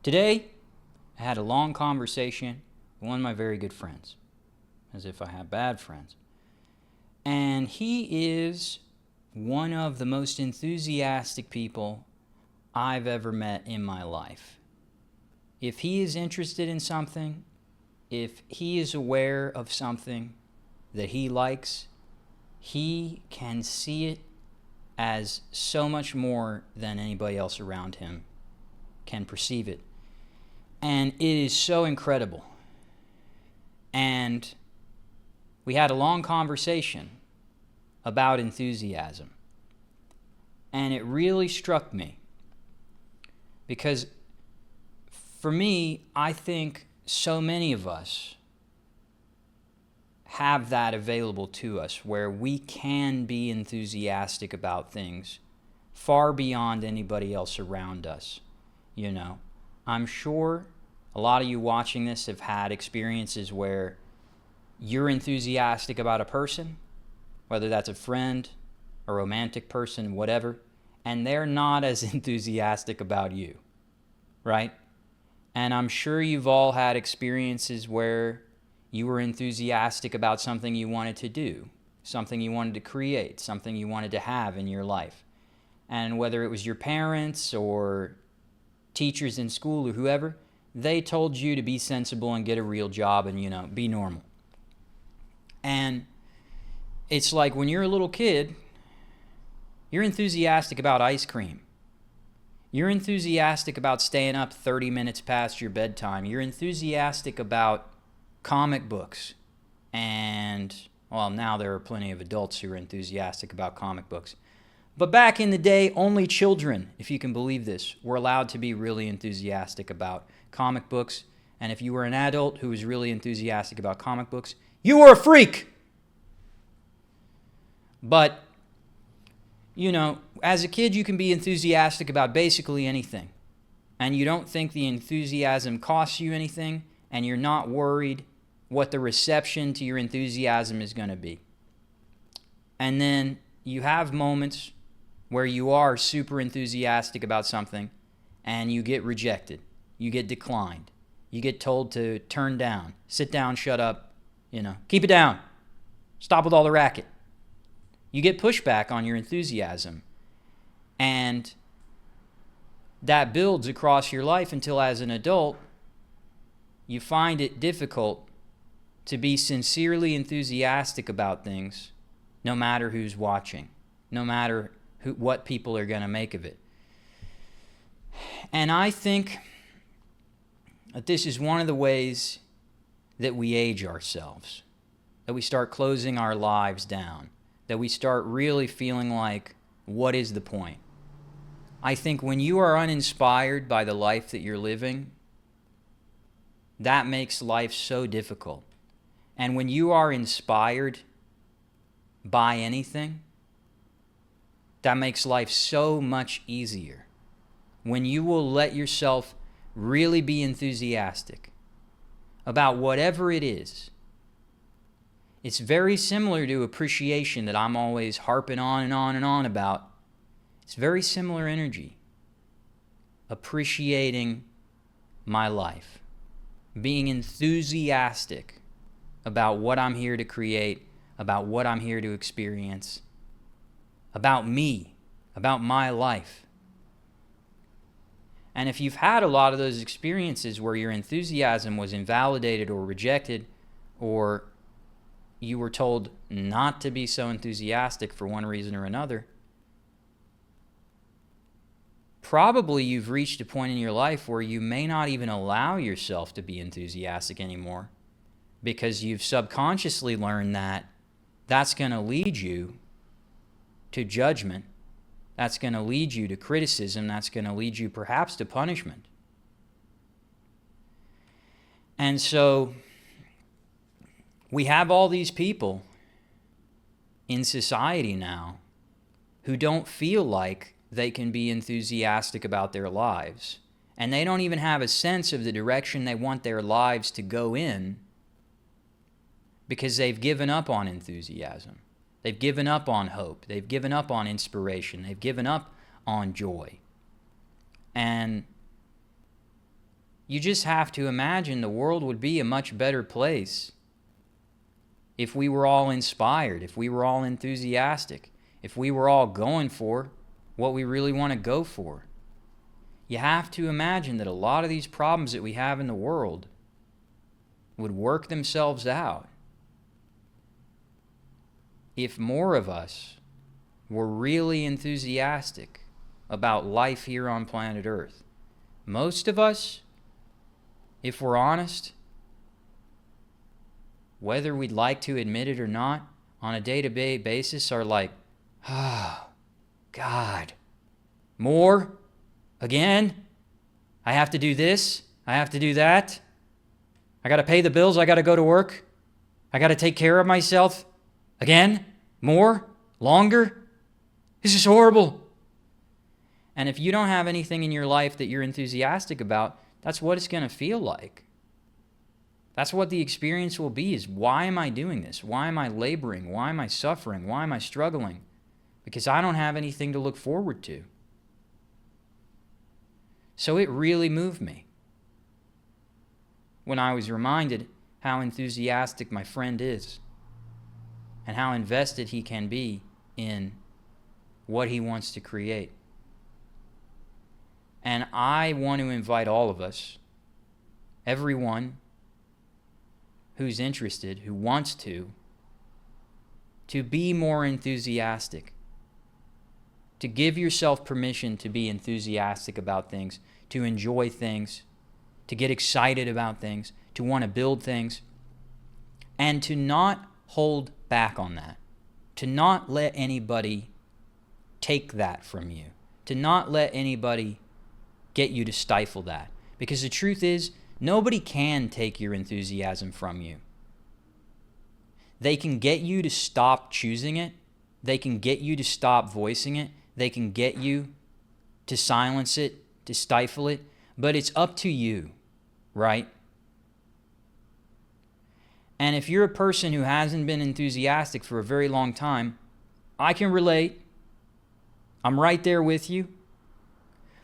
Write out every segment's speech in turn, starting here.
Today, I had a long conversation with one of my very good friends, as if I have bad friends. And he is one of the most enthusiastic people I've ever met in my life. If he is interested in something, if he is aware of something that he likes, he can see it as so much more than anybody else around him can perceive it. And it is so incredible. And we had a long conversation about enthusiasm. And it really struck me. Because for me, I think so many of us have that available to us where we can be enthusiastic about things far beyond anybody else around us. You know, I'm sure a lot of you watching this have had experiences where you're enthusiastic about a person, whether that's a friend, a romantic person, whatever, and they're not as enthusiastic about you, right? And I'm sure you've all had experiences where you were enthusiastic about something you wanted to do, something you wanted to create, something you wanted to have in your life. And whether it was your parents or teachers in school or whoever, they told you to be sensible and get a real job and, be normal. And it's like when you're a little kid, you're enthusiastic about ice cream. You're enthusiastic about staying up 30 minutes past your bedtime. You're enthusiastic about comic books. And, well, now there are plenty of adults who are enthusiastic about comic books. But back in the day, only children, if you can believe this, were allowed to be really enthusiastic about comic books. And if you were an adult who was really enthusiastic about comic books, you were a freak! But, as a kid, you can be enthusiastic about basically anything. And you don't think the enthusiasm costs you anything, and you're not worried what the reception to your enthusiasm is going to be. And then you have moments where you are super enthusiastic about something, and you get rejected. You get declined. You get told to turn down, sit down, shut up, keep it down, stop with all the racket. You get pushback on your enthusiasm. And that builds across your life until as an adult, you find it difficult to be sincerely enthusiastic about things, no matter who's watching, no matter what people are going to make of it. And I think that this is one of the ways that we age ourselves, that we start closing our lives down, that we start really feeling like, what is the point? I think when you are uninspired by the life that you're living, that makes life so difficult. And when you are inspired by anything, that makes life so much easier. When you will let yourself really be enthusiastic about whatever it is. It's very similar to appreciation that I'm always harping on and on and on about. It's very similar energy. Appreciating my life. Being enthusiastic about what I'm here to create, about what I'm here to experience, about me, about my life. And if you've had a lot of those experiences where your enthusiasm was invalidated or rejected, or you were told not to be so enthusiastic for one reason or another, probably you've reached a point in your life where you may not even allow yourself to be enthusiastic anymore, because you've subconsciously learned that that's going to lead you to judgment. That's going to lead you to criticism. That's going to lead you perhaps to punishment. And so we have all these people in society now who don't feel like they can be enthusiastic about their lives. And they don't even have a sense of the direction they want their lives to go in, because they've given up on enthusiasm. They've given up on hope. They've given up on inspiration. They've given up on joy. And You just have to imagine the world would be a much better place if we were all inspired, if we were all enthusiastic, if we were all going for what we really want to go for. You have to imagine that a lot of these problems that we have in the world would work themselves out if more of us were really enthusiastic about life here on planet Earth. Most of us, if we're honest, whether we'd like to admit it or not, on a day-to-day basis are like, oh, God, more? Again? I have to do this? I have to do that? I got to pay the bills? I got to go to work? I got to take care of myself? Again? More? Longer? This is horrible. And if you don't have anything in your life that you're enthusiastic about, that's what it's going to feel like. That's what the experience will be, is why am I doing this? Why am I laboring? Why am I suffering? Why am I struggling? Because I don't have anything to look forward to. So it really moved me when I was reminded how enthusiastic my friend is and how invested he can be in what he wants to create. And I want to invite all of us, everyone who's interested, who wants to be more enthusiastic, to give yourself permission to be enthusiastic about things, to enjoy things, to get excited about things, to want to build things, and to not hold back on that, to not let anybody take that from you, to not let anybody get you to stifle that. Because the truth is, nobody can take your enthusiasm from you. They can get you to stop choosing it. They can get you to stop voicing it. They can get you to silence it, to stifle it. But it's up to you, right? And if you're a person who hasn't been enthusiastic for a very long time, I can relate. I'm right there with you.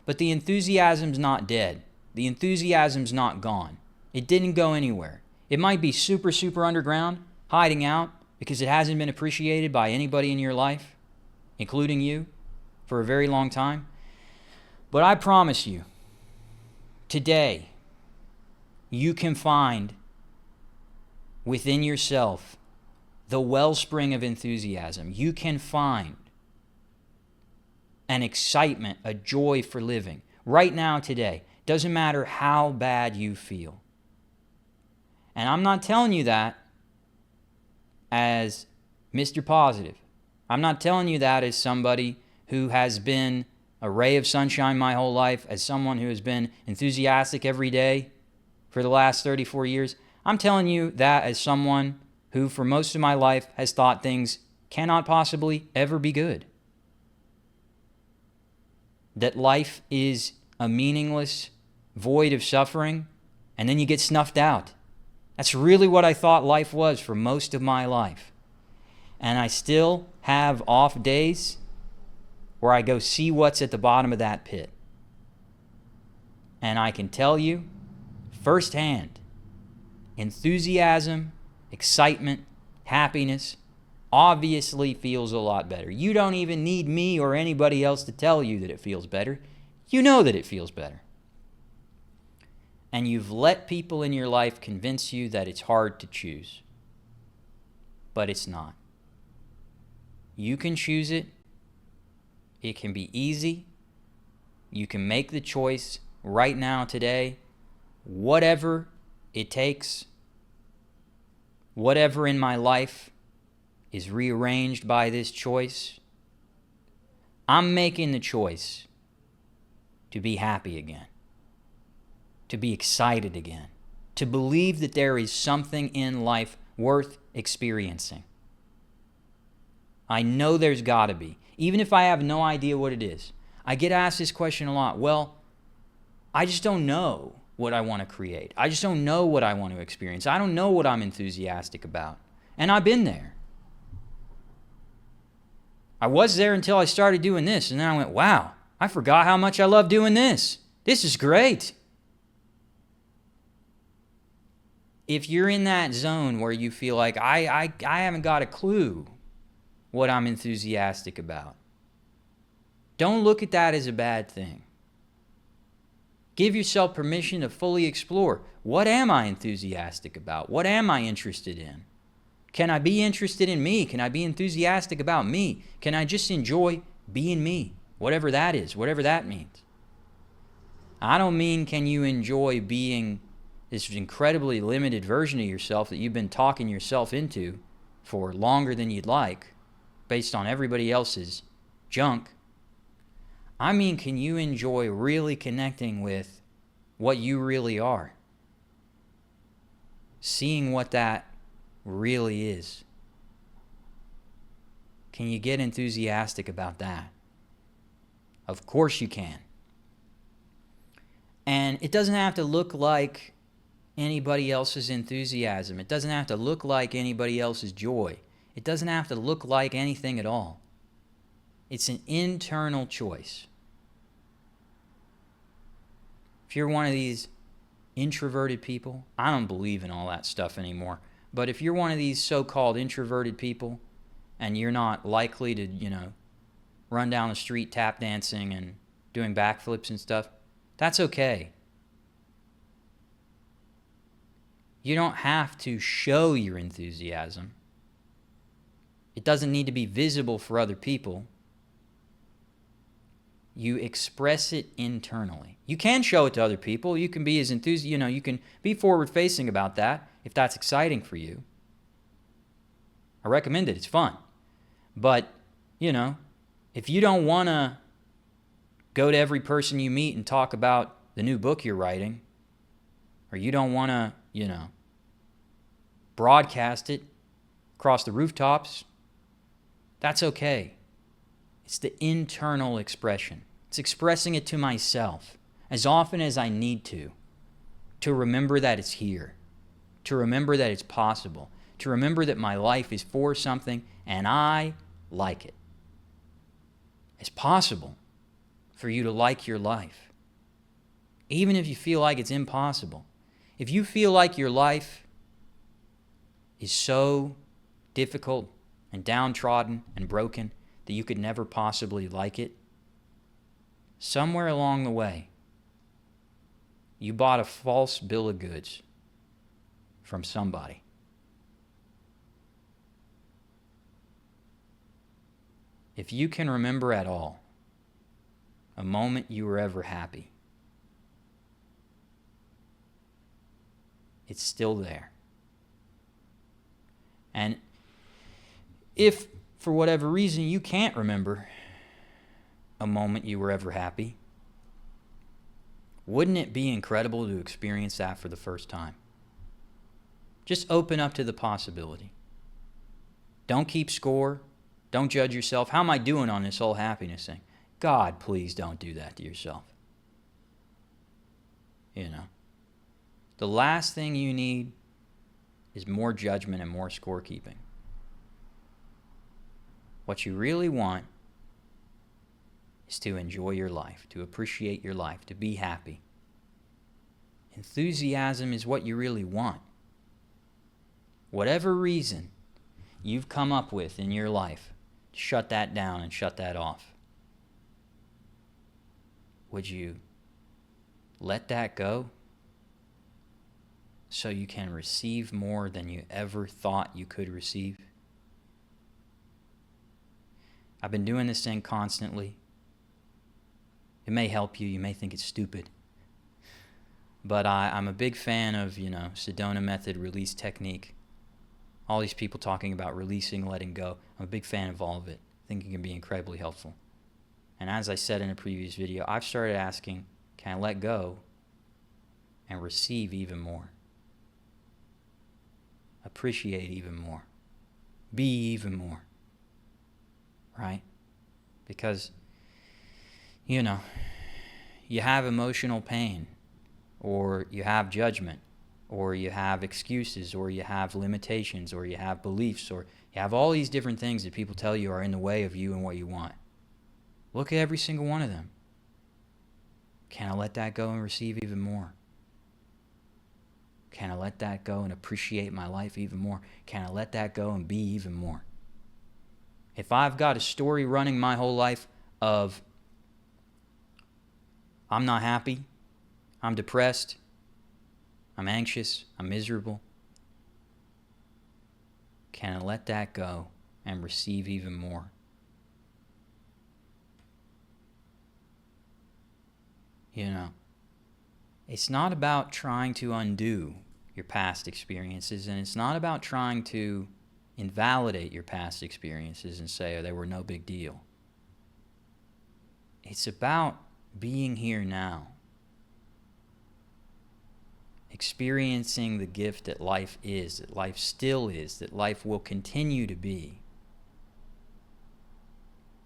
But the enthusiasm's not dead. The enthusiasm's not gone. It didn't go anywhere. It might be super, super underground, hiding out, because it hasn't been appreciated by anybody in your life, including you, for a very long time. But I promise you, today, you can find within yourself the wellspring of enthusiasm. You can find an excitement, a joy for living. Right now, today. Doesn't matter how bad you feel. And I'm not telling you that as Mr. Positive. I'm not telling you that as somebody who has been a ray of sunshine my whole life, as someone who has been enthusiastic every day for the last 34 years. I'm telling you that as someone who for most of my life has thought things cannot possibly ever be good. That life is a meaningless void of suffering, and then you get snuffed out. That's really what I thought life was for most of my life. And I still have off days where I go see what's at the bottom of that pit. And I can tell you firsthand, enthusiasm, excitement, happiness obviously feels a lot better. You don't even need me or anybody else to tell you that it feels better. You know that it feels better. And you've let people in your life convince you that it's hard to choose. But it's not. You can choose it. It can be easy. You can make the choice right now, today, whatever it takes, whatever in my life is rearranged by this choice. I'm making the choice to be happy again, to be excited again, to believe that there is something in life worth experiencing. I know there's got to be, even if I have no idea what it is. I get asked this question a lot. Well, I just don't know what I want to create. I just don't know what I want to experience. I don't know what I'm enthusiastic about. And I've been there. I was there until I started doing this, and then I went, wow, I forgot how much I love doing this. This is great. if you're in that zone where you feel like I haven't got a clue what I'm enthusiastic about, don't look at that as a bad thing. Give yourself permission to fully explore. What am I enthusiastic about? What am I interested in? Can I be interested in me? Can I be enthusiastic about me? Can I just enjoy being me? Whatever that is, whatever that means. I don't mean can you enjoy being this incredibly limited version of yourself that you've been talking yourself into for longer than you'd like based on everybody else's junk. I mean, can you enjoy really connecting with what you really are? Seeing what that really is. Can you get enthusiastic about that? Of course you can. And it doesn't have to look like anybody else's enthusiasm. It doesn't have to look like anybody else's joy. It doesn't have to look like anything at all. It's an internal choice. If you're one of these introverted people, I don't believe in all that stuff anymore, but if you're one of these so-called introverted people and you're not likely to, run down the street tap dancing and doing backflips and stuff, that's okay. You don't have to show your enthusiasm. It doesn't need to be visible for other people. You express it internally. You can show it to other people. You can be as enthusiastic, you can be forward-facing about that if that's exciting for you. I recommend it. It's fun. But, if you don't want to go to every person you meet and talk about the new book you're writing, or you don't want to, broadcast it across the rooftops, that's okay. It's the internal expression. It's expressing it to myself as often as I need to remember that it's here, to remember that it's possible, to remember that my life is for something and I like it. It's possible for you to like your life, even if you feel like it's impossible. If you feel like your life is so difficult and downtrodden and broken that you could never possibly like it, somewhere along the way, you bought a false bill of goods from somebody. If you can remember at all a moment you were ever happy, it's still there. And if, for whatever reason, you can't remember a moment you were ever happy, wouldn't it be incredible to experience that for the first time? Just open up to the possibility. Don't keep score. Don't judge yourself. How am I doing on this whole happiness thing? God, please don't do that to yourself. The last thing you need is more judgment and more scorekeeping. What you really want is to enjoy your life, to appreciate your life, to be happy. Enthusiasm is what you really want. Whatever reason you've come up with in your life, shut that down and shut that off. Would you let that go so you can receive more than you ever thought you could receive? I've been doing this thing constantly. It may help you. You may think it's stupid. But I'm a big fan of, Sedona method, release technique. All these people talking about releasing, letting go. I'm a big fan of all of it. I think it can be incredibly helpful. And as I said in a previous video, I've started asking, can I let go and receive even more? Appreciate even more. Be even more. Right? Because, you have emotional pain, or you have judgment, or you have excuses, or you have limitations, or you have beliefs, or you have all these different things that people tell you are in the way of you and what you want. Look at every single one of them. Can I let that go and receive even more? Can I let that go and appreciate my life even more? Can I let that go and be even more? If I've got a story running my whole life of I'm not happy, I'm depressed, I'm anxious, I'm miserable, can I let that go and receive even more? You know, it's not about trying to undo your past experiences, and it's not about trying to invalidate your past experiences and say, oh, they were no big deal. It's about being here now, experiencing the gift that life is, that life still is, that life will continue to be,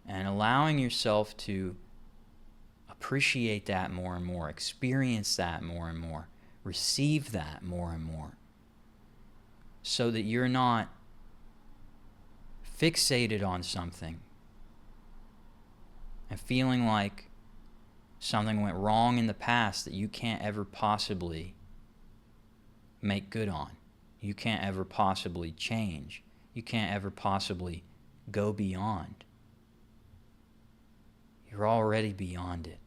and allowing yourself to appreciate that more and more, experience that more and more, receive that more and more, so that you're not fixated on something and feeling like something went wrong in the past that you can't ever possibly make good on. You can't ever possibly change. You can't ever possibly go beyond. You're already beyond it.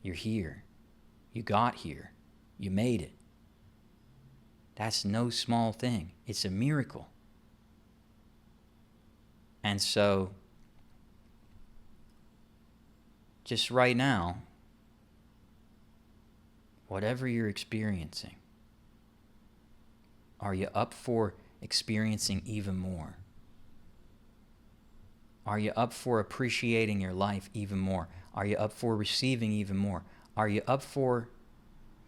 You're here. You got here. You made it. That's no small thing. It's a miracle. And so, just right now, whatever you're experiencing, are you up for experiencing even more? Are you up for appreciating your life even more? Are you up for receiving even more? Are you up for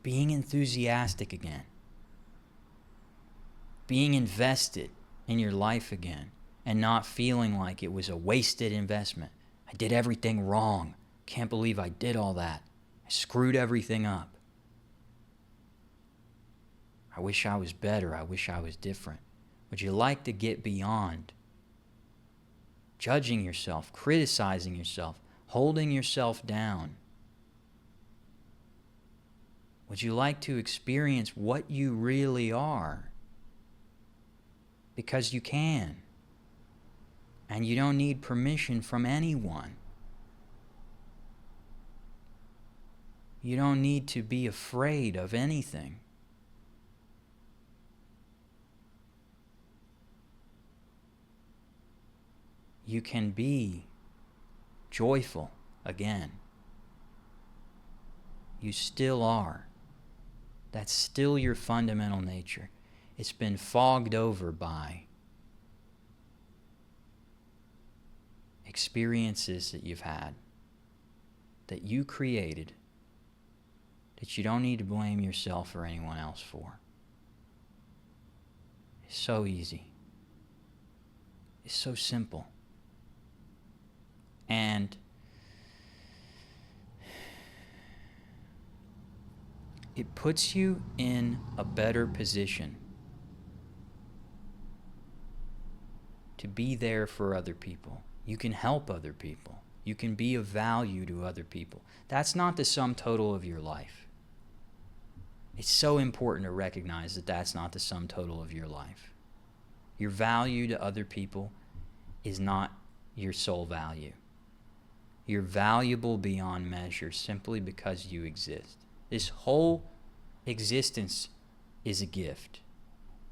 being enthusiastic again? Being invested in your life again and not feeling like it was a wasted investment. I did everything wrong. Can't believe I did all that. I screwed everything up. I wish I was better. I wish I was different. Would you like to get beyond judging yourself, criticizing yourself, holding yourself down? Would you like to experience what you really are? Because you can. And you don't need permission from anyone. You don't need to be afraid of anything. You can be joyful again. You still are. That's still your fundamental nature. It's been fogged over by experiences that you've had, that you created, that you don't need to blame yourself or anyone else for. It's so easy. It's so simple. And it puts you in a better position to be there for other people. You can help other people. You can be of value to other people. That's not the sum total of your life. It's so important to recognize that that's not the sum total of your life. Your value to other people is not your sole value. You're valuable beyond measure simply because you exist. This whole existence is a gift.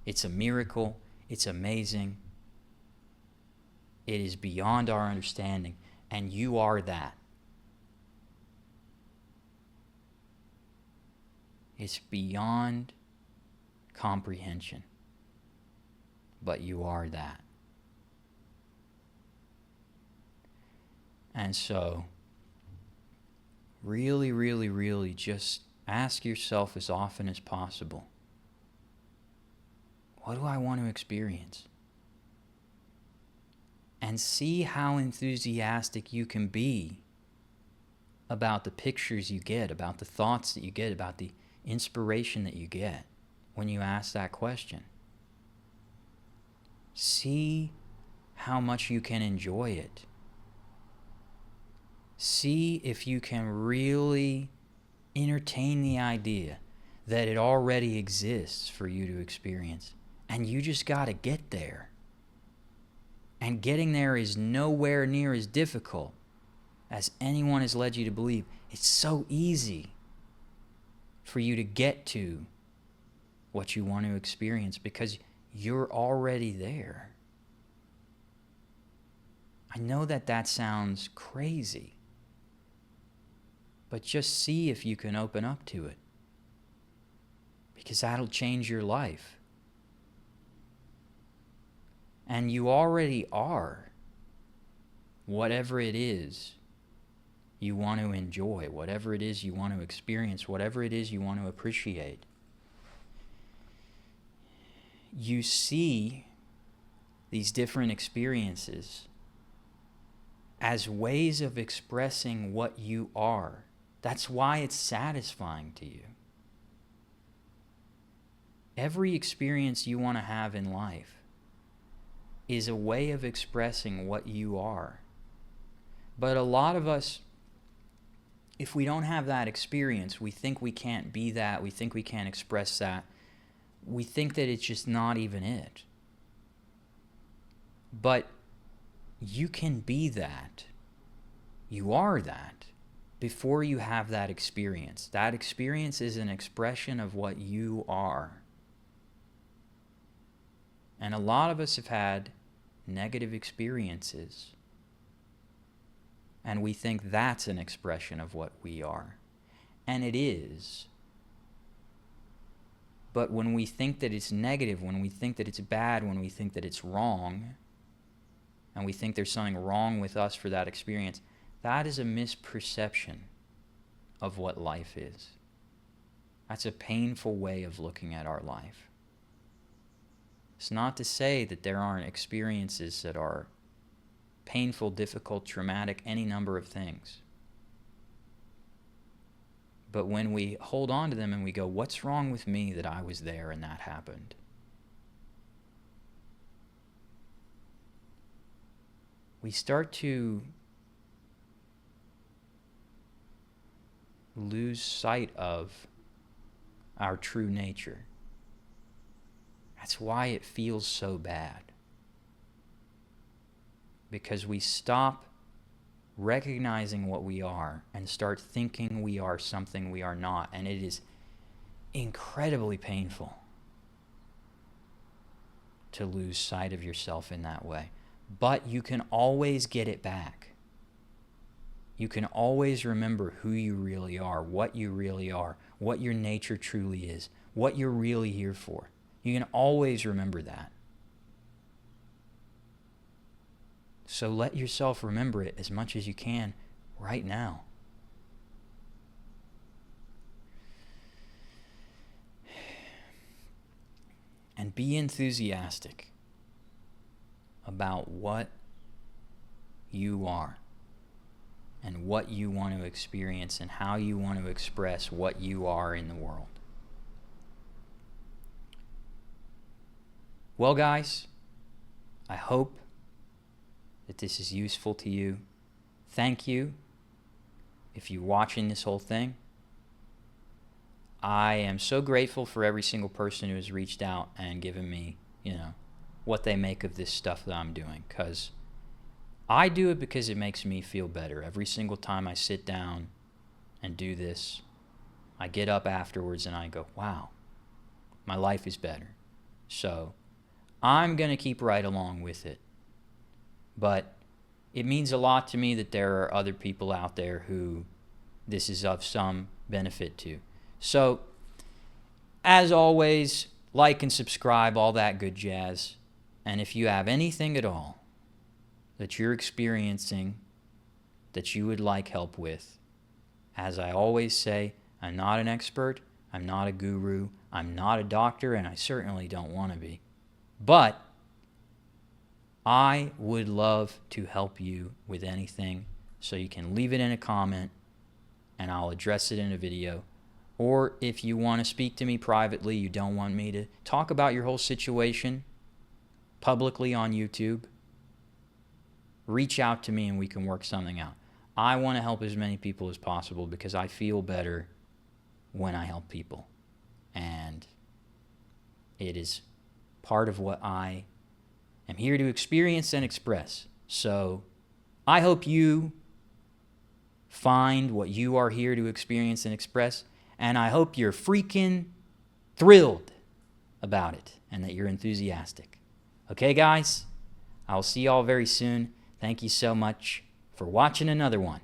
It's a miracle. It's amazing. It is beyond our understanding, and you are that. It's beyond comprehension, but you are that. And so, really, really, really just ask yourself as often as possible, what do I want to experience? And see how enthusiastic you can be about the pictures you get, about the thoughts that you get, about the inspiration that you get when you ask that question. See how much you can enjoy it. See if you can really entertain the idea that it already exists for you to experience. And you just got to get there. And getting there is nowhere near as difficult as anyone has led you to believe. It's so easy for you to get to what you want to experience because you're already there. I know that sounds crazy, but just see if you can open up to it, because that'll change your life. And you already are whatever it is you want to enjoy, whatever it is you want to experience, whatever it is you want to appreciate. You see these different experiences as ways of expressing what you are. That's why it's satisfying to you. Every experience you want to have in life is a way of expressing what you are. But a lot of us, if we don't have that experience, we think we can't be that, we think we can't express that, we think that it's just not even it. But you can be that. You are that before you have that experience. That experience is an expression of what you are. And a lot of us have had negative experiences, and we think that's an expression of what we are. And it is. But when we think that it's negative, when we think that it's bad, when we think that it's wrong, and we think there's something wrong with us for that experience, that is a misperception of what life is. That's a painful way of looking at our life. It's not to say that there aren't experiences that are painful, difficult, traumatic, any number of things. But when we hold on to them and we go, what's wrong with me that I was there and that happened? We start to lose sight of our true nature. That's why it feels so bad. Because we stop recognizing what we are and start thinking we are something we are not. And it is incredibly painful to lose sight of yourself in that way. But you can always get it back. You can always remember who you really are, what you really are, what your nature truly is, what you're really here for. You can always remember that. So let yourself remember it as much as you can right now. And be enthusiastic about what you are and what you want to experience and how you want to express what you are in the world. Well, guys, I hope that this is useful to you. Thank you if you're watching this whole thing. I am so grateful for every single person who has reached out and given me, what they make of this stuff that I'm doing. Because I do it because it makes me feel better. Every single time I sit down and do this, I get up afterwards and I go, wow, my life is better. So I'm going to keep right along with it. But it means a lot to me that there are other people out there who this is of some benefit to. So, as always, like and subscribe, all that good jazz. And if you have anything at all that you're experiencing that you would like help with, as I always say, I'm not an expert, I'm not a guru, I'm not a doctor, and I certainly don't want to be. But I would love to help you with anything, so you can leave it in a comment and I'll address it in a video. Or if you want to speak to me privately, you don't want me to talk about your whole situation publicly on YouTube, reach out to me and we can work something out. I want to help as many people as possible because I feel better when I help people. And it is part of what I am here to experience and express. So I hope you find what you are here to experience and express, and I hope you're freaking thrilled about it and that you're enthusiastic. Okay, guys? I'll see y'all very soon. Thank you so much for watching another one